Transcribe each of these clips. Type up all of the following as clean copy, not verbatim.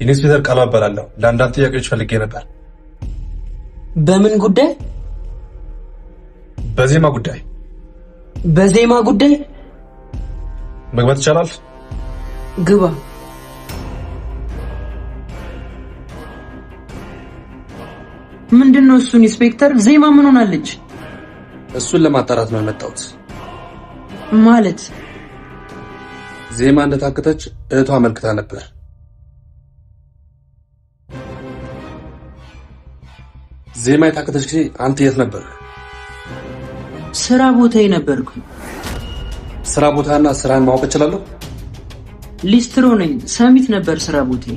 ኢንስፔክተር ቃል አባላለሁ። ለአንዳንድ ጥያቄዎች ፈልጌ ነበር። በምን ጉዳይ? በዜማ ጉዳይ። በዜማ ጉዳይ? መግባት ይቻላል? ግባ። ምንድነው እሱ? ኢንስፔክተር ዜማ ምን ሆናለች? እሱን ለማጣራት ነው የመጣሁት። ማለት ዜማ እንደታከተች እህቷ አመልክታ ነበር። ዜማ የታከተች ጊዜ አንተ የት ነበር? ስራ ቦታዬ ነበርኩ። ስራ ቦታና ስራን ማወቅ እችላለሁ? ሊስትሮ ነኝ። ሰሚት ነበር ስራ ቦታዬ።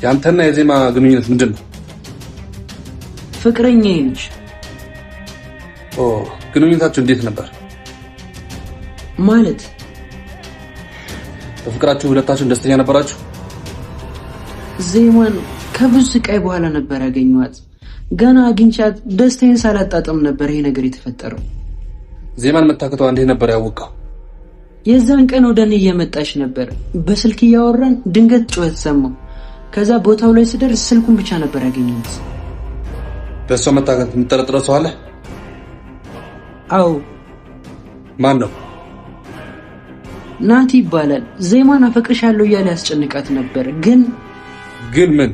ያንተና የዜማ ግንኙነት ምንድን ነው? ፍቅረኛዬ ነች። ኦ፣ ግንኙነታችሁ እንዴት ነበር? ማለት በፍቅራችሁ ሁለታችሁም ደስተኛ ነበራችሁ? ዜማን ከብዙ ስቃይ በኋላ ነበር ያገኘኋት። ገና አግኝቻት ደስታዬን ሳላጣጥም ነበር ይሄ ነገር የተፈጠረው። ዜማን መታከቷ እንዴት ነበር ያወቀው? የዛን ቀን ወደ እኔ እየመጣች ነበር። በስልክ እያወራን ድንገት ጩኸት ሰማሁ። ከዛ ቦታው ላይ ስደርስ ስልኩን ብቻ ነበር ያገኘሁት። በሷ መታከት የምትጠረጥረው ሰው አለ? አዎ። ማን ነው? ናቲ ይባላል። ዜማን አፈቅርሻለሁ እያለ ያስጨንቃት ነበር። ግን ምን?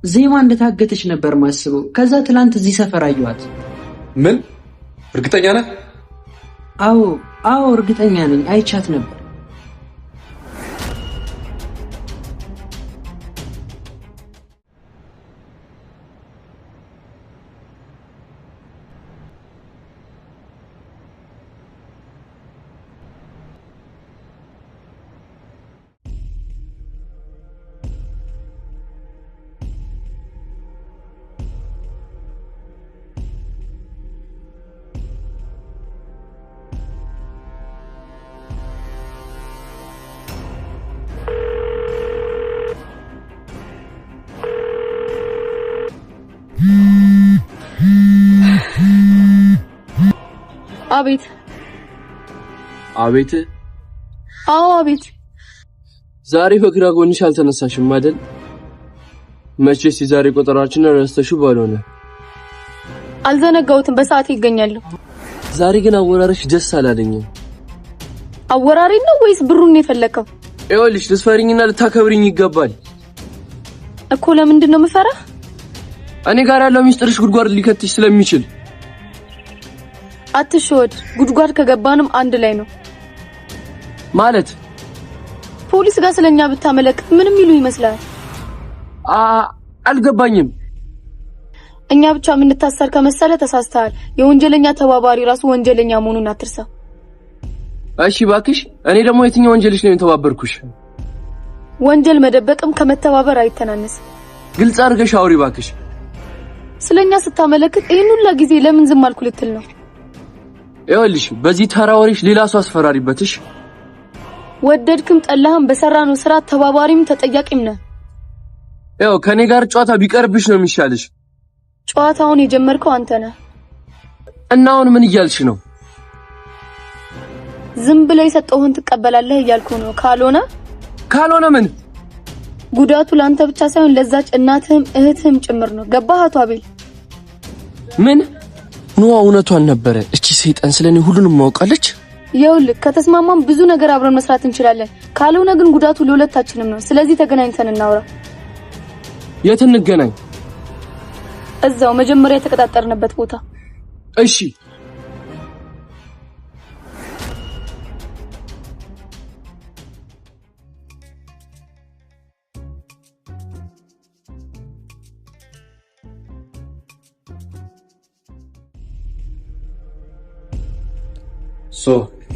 ዜማ እንደታገተች ነበር ማስበው። ከዛ ትላንት እዚህ ሰፈር አየኋት። ምን? እርግጠኛ ነህ? አዎ እርግጠኛ ነኝ። አይቻት ነበር። አቤት። አቤት? አዎ አቤት። ዛሬ በግራ ጎንሽ አልተነሳሽም አይደል? መቼስ የዛሬ ቆጠራችን ረስተሽው ባልሆነ። አልዘነጋሁትም፣ በሰዓት ይገኛለሁ። ዛሬ ግን አወራረሽ ደስ አላለኝም። አወራሪ ነው ወይስ ብሩን የፈለከው? ይኸውልሽ ልትፈሪኝና ልታከብሪኝ ይገባል እኮ። ለምንድን ነው የምፈራህ? እኔ ጋር ያለው ሚስጥርሽ ጉድጓድ ሊከትሽ ስለሚችል። አትሽወድ። ጉድጓድ ከገባንም አንድ ላይ ነው ማለት። ፖሊስ ጋር ስለኛ ብታመለክት ምንም ይሉ ይመስላል? አልገባኝም። እኛ ብቻ የምንታሰር ከመሰለ ተሳስተሃል። የወንጀለኛ ተባባሪ ራሱ ወንጀለኛ መሆኑን አትርሳ። እሺ ባክሽ፣ እኔ ደግሞ የትኛው ወንጀልሽ ነው የተባበርኩሽ? ወንጀል መደበቅም ከመተባበር አይተናነስም። ግልጽ አድርገሽ አውሪ ባክሽ። ስለኛ ስታመለክት ይሄን ሁሉ ጊዜ ለምን ዝም አልኩ ልትል ነው? ይኸውልሽ በዚህ ተራወሪሽ ሌላ ሰው አስፈራሪበትሽ። ወደድክም ጠላህም በሰራነው ስራ ተባባሪም ተጠያቂም ነህ። ያው ከኔ ጋር ጨዋታ ቢቀርብሽ ነው የሚሻልሽ። ጨዋታውን የጀመርከው አንተ ነህ። እና አሁን ምን እያልሽ ነው? ዝም ብለህ የሰጠሁህን ትቀበላለህ እያልኩ ነው። ካልሆነ ምን? ጉዳቱ ላንተ ብቻ ሳይሆን ለዛች እናትህም እህትህም ጭምር ነው። ገባህ አቶ አቤል? ምን ነው? እውነቷን ነበረ። እቺ ሰይጣን ስለኔ ሁሉንም ማውቃለች። ይኸውልህ ከተስማማም ብዙ ነገር አብረን መስራት እንችላለን። ካልሆነ ግን ጉዳቱ ለሁለታችንም ነው። ስለዚህ ተገናኝተን እናውራ። የት እንገናኝ? እዛው መጀመሪያ የተቀጣጠርንበት ቦታ። እሺ።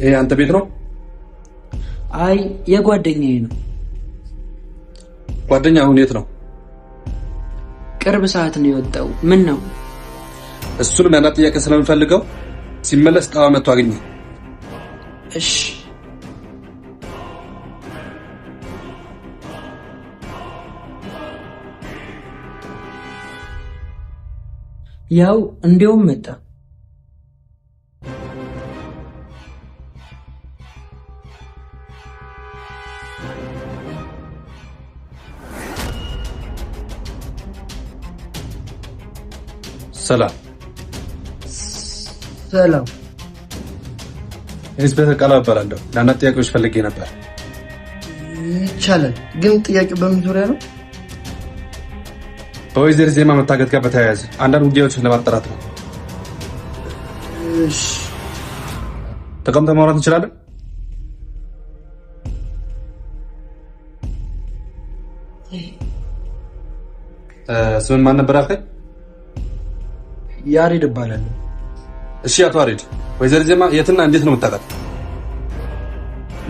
ይሄ አንተ ቤት ነው? አይ የጓደኛዬ ነው። ጓደኛ አሁን የት ነው? ቅርብ ሰዓት ነው የወጣው። ምን ነው? እሱንም ያና ጥያቄ ስለምፈልገው ሲመለስ ጣዋ መጥቶ አገኘ። እሺ። ያው እንዲያውም መጣ። ሰላም ሰላም። ኢንስፔክተር ቃላው እባላለሁ። ለአንድ ጥያቄዎች ፈልጌ ነበር። ይቻላል፣ ግን ጥያቄው በምን ዙሪያ ነው? በወይዘሮ ዜማ መታገት ጋር በተያያዘ አንዳንድ ጉዳዮችን ለማጣራት ነው። እሺ፣ ተቀምጠን ማውራት እንችላለን? ስምን ማን ነበር ያልከኝ? ያሬድ እባላለሁ። እሺ አቶ ያሬድ፣ ወይዘሮ ዜማ የትና እንዴት ነው የምታውቃት?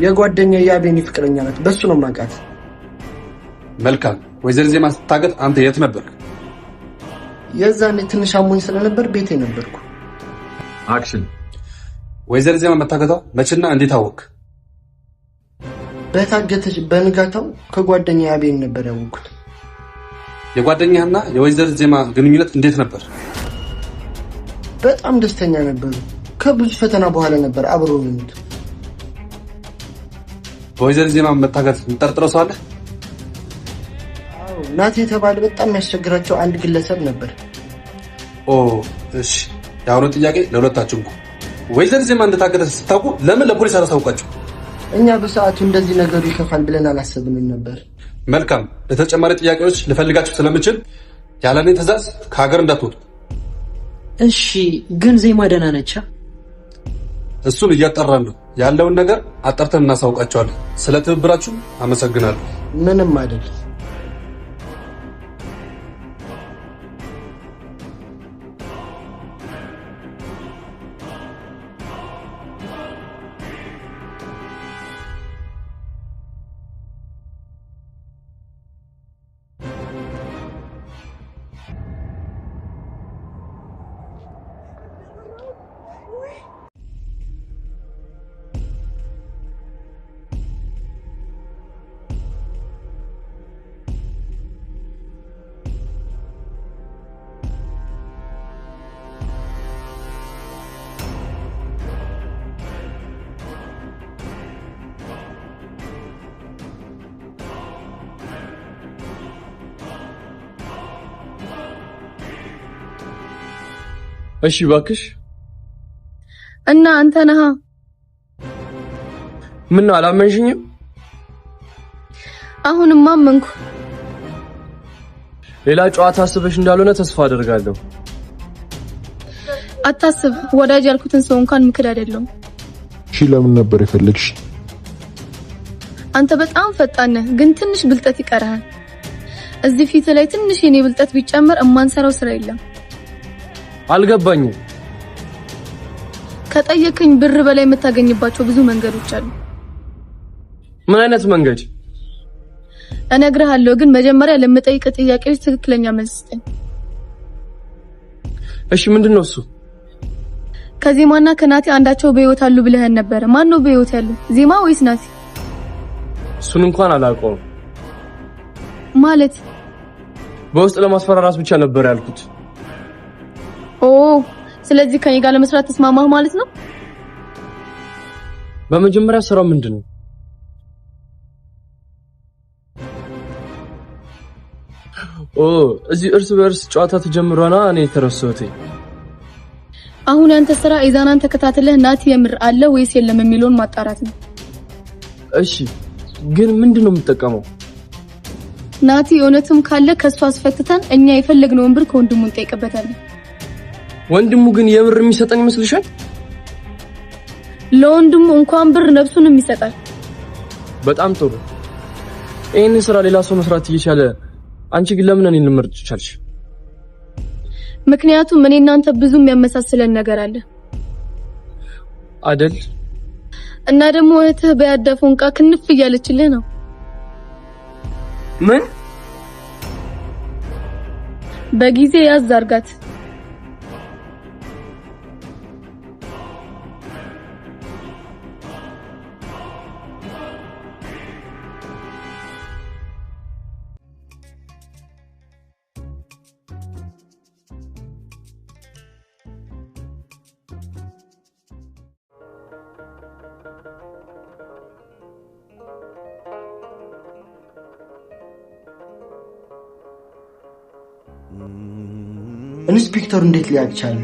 የጓደኛ የአቤኒ ፍቅረኛ ናት። በሱ ነው የማውቃት። መልካም። ወይዘሮ ዜማ ስታገት አንተ የት ነበር? የዛኔ ትንሽ አሞኝ ስለነበር ቤቴ ነበርኩ። አክሽን። ወይዘሮ ዜማ መታገቷ መቼና እንዴት አወቅ? በታገተች በንጋታው ከጓደኛ የአቤኒ ነበር ያወቅኩት። የጓደኛህና የወይዘሮ ዜማ ግንኙነት እንዴት ነበር? በጣም ደስተኛ ነበሩ። ከብዙ ፈተና በኋላ ነበር አብረው የሆኑት። በወይዘሮ ዜማ መታገት የምጠረጥረው ሰው አለ? አዎ፣ ናቲ የተባለ በጣም የሚያስቸግራቸው አንድ ግለሰብ ነበር። ኦ እሺ። የአሁኑ ጥያቄ ለሁለታችሁም ነው። ወይዘሮ ዜማ እንደታገተች ስታውቁ ለምን ለፖሊስ አላሳውቃችሁ? እኛ በሰዓቱ እንደዚህ ነገሩ ይከፋል ብለን አላሰብንም ነበር። መልካም። ለተጨማሪ ጥያቄዎች ልፈልጋችሁ ስለምችል ያለኔ ትዕዛዝ ከሀገር እንዳትወጡ። እሺ፣ ግን ዜማ ደህና ነች? እሱን እያጠራን ነው። ያለውን ነገር አጣርተን እናሳውቃቸዋለን። ስለ ትብብራችሁ አመሰግናለሁ። ምንም አይደል። እሺ እባክሽ። እና አንተ ነህ? ምን ነው አላመንሽኝም? አሁንማ አመንኩ። ሌላ ጨዋታ አስበሽ እንዳልሆነ ተስፋ አደርጋለሁ። አታስብ፣ ወዳጅ ያልኩትን ሰው እንኳን ምክር አይደለም። እሺ ለምን ነበር የፈለግሽ? አንተ በጣም ፈጣን ነህ፣ ግን ትንሽ ብልጠት ይቀርሃል። እዚህ ፊት ላይ ትንሽ የኔ ብልጠት ቢጨመር እማንሰራው ስራ የለም። አልገባኝም። ከጠየቅኝ ብር በላይ የምታገኝባቸው ብዙ መንገዶች አሉ። ምን አይነት መንገድ? እነግርሃለሁ፣ ግን መጀመሪያ ለምጠይቅ ጥያቄዎች ትክክለኛ መልስ ስጠኝ። እሺ ምንድነው እሱ? ከዜማና ከናቲ አንዳቸው በህይወት አሉ ብለህን ነበር። ማን ነው በህይወት ያለው? ዜማ ወይስ ናቲ? እሱን እንኳን አላውቀውም። ማለት በውስጥ ለማስፈራራት ብቻ ነበር ያልኩት። ኦ፣ ስለዚህ ከኔ ጋር ለመስራት ተስማማህ ማለት ነው? በመጀመሪያ ስራው ምንድነው? ኦ፣ እዚህ እርስ በእርስ ጨዋታ ተጀምሯና እኔ ተረሳሁት። አሁን ያንተ ስራ ኢዛናን ተከታትለህ ናቲ የምር አለ ወይስ የለም የሚለውን ማጣራት ነው። እሺ፣ ግን ምንድነው የምትጠቀመው? ናቲ እውነትም ካለ ከሱ አስፈትተን እኛ የፈለግነውን ብር ከወንድሙ እንጠይቅበታለን። ወንድሙ ግን የምር የሚሰጠን ይመስልሻል? ለወንድሙ እንኳን ብር ነፍሱንም ይሰጣል። በጣም ጥሩ። ይሄን ስራ ሌላ ሰው መስራት እየቻለ አንቺ ግን ለምን እኔን ልመርጭ ቻልሽ? ምክንያቱም እኔ እናንተ ብዙ የሚያመሳስለን ነገር አለ አይደል? እና ደግሞ እህትህ በያዳፈውን ቃ ክንፍ እያለችልህ ነው። ምን? በጊዜ ያዝ አርጋት። ኢንስፔክተሩ እንዴት ሊያውቅ ቻለ?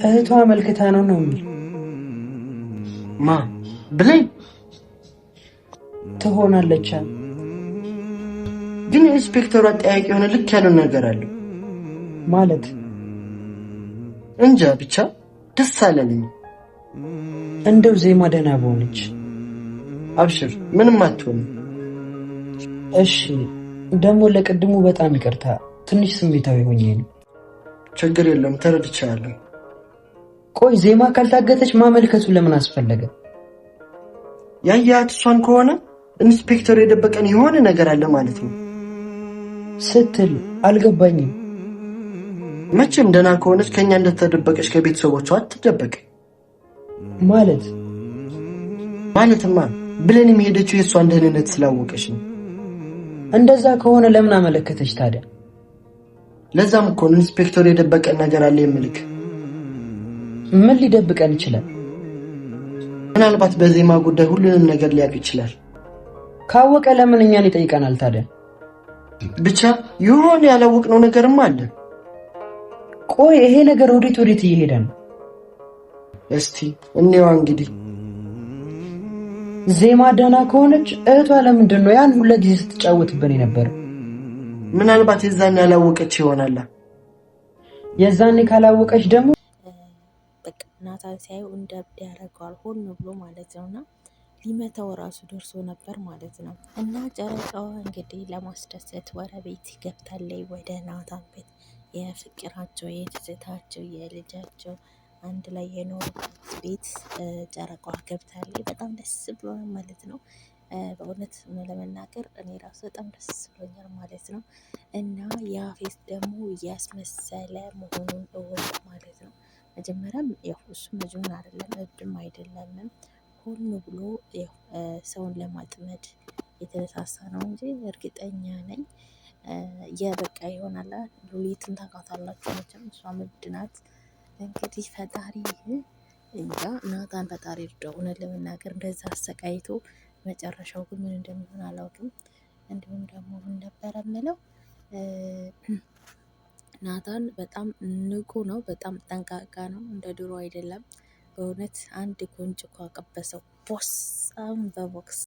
እህቷ አመልክታ ነው የሚል ማ ብለኝ ትሆናለች። ግን ኢንስፔክተሩ አጠያቂ የሆነ ልክ ያለው ነገር አለው ማለት እንጃ ብቻ ደስ አለኝ። እንደው ዜማ ደህና በሆነች። አብሽር ምንም አትሆንም። እሺ ደግሞ ለቅድሙ በጣም ይቅርታ፣ ትንሽ ስሜታዊ ሆኜ ነው። ችግር የለም ተረድቻለሁ። ቆይ ዜማ ካልታገተች ማመልከቱ ለምን አስፈለገ? ያያት እሷን ከሆነ ኢንስፔክተሩ የደበቀን የሆነ ነገር አለ ማለት ነው ስትል አልገባኝም። መቼም ደህና ከሆነች ከኛ እንደተደበቀች ከቤተሰቦቿ አትደበቅ ማለትማ ብለን የሚሄደችው የእሷን ደህንነት ስላወቀች ነው። እንደዛ ከሆነ ለምን አመለከተች ታዲያ? ለዛም እኮ ኢንስፔክተሩ የደበቀን ነገር አለ የምልክ። ምን ሊደብቀን ይችላል? ምናልባት በዜማ ጉዳይ ሁሉንም ነገር ሊያውቅ ይችላል። ካወቀ ለምን እኛን ይጠይቀናል ታዲያ? ብቻ የሆነ ያላወቅነው ነገርም አለ። ቆይ ይሄ ነገር ወዴት እየሄደ ነው? እስቲ እንየዋ እንግዲህ። ዜማ ደህና ከሆነች እህቷ ለምንድን ነው ያን ሁሉ ጊዜ ስትጫወትብን የነበረው? ምናልባት የዛኔ ያላወቀች ይሆናል። የዛኔ ካላወቀች ደግሞ በቃ ናታን ሲያየው እንደ እብድ ያደርገዋል ሆን ብሎ ማለት ነውና ሊመታው ራሱ ደርሶ ነበር ማለት ነው። እና ጨረቃዋ እንግዲህ ለማስደሰት ወደ ቤት ገብታለች፣ ወደ ናታን ቤት። የፍቅራቸው የትዝታቸው የልጃቸው አንድ ላይ የኖሩበት ቤት ጨረቃዋ ገብታለች። በጣም ደስ ብሎናል ማለት ነው። በእውነት ለመናገር እኔ ራሱ በጣም ደስ ብሎኛል ማለት ነው። እና ያፌት ደግሞ እያስመሰለ መሆኑን እወቅ ማለት ነው። መጀመሪያም ያው እሱ መጅኑን አይደለም እብድም አይደለም፣ ሆን ብሎ ሰውን ለማጥመድ የተነሳሳ ነው እንጂ እርግጠኛ ነኝ የበቃ ይሆናል። ሉሊትን ታውቃታላችሁ መቼም፣ እሷ እብድ ናት። እንግዲህ ፈጣሪ እንጃ ናታን ፈጣሪ ይርዳው። እውነት ለመናገር እንደዛ አሰቃይቶ መጨረሻው ግን ምን እንደሚሆን አላውቅም። እንዲሁም ደግሞ ምን ነበረ የምለው ናታን በጣም ንቁ ነው፣ በጣም ጠንቃቃ ነው፣ እንደ ድሮ አይደለም። በእውነት አንድ ጉንጭ እኮ አቀበሰው ቦስ በቦክስ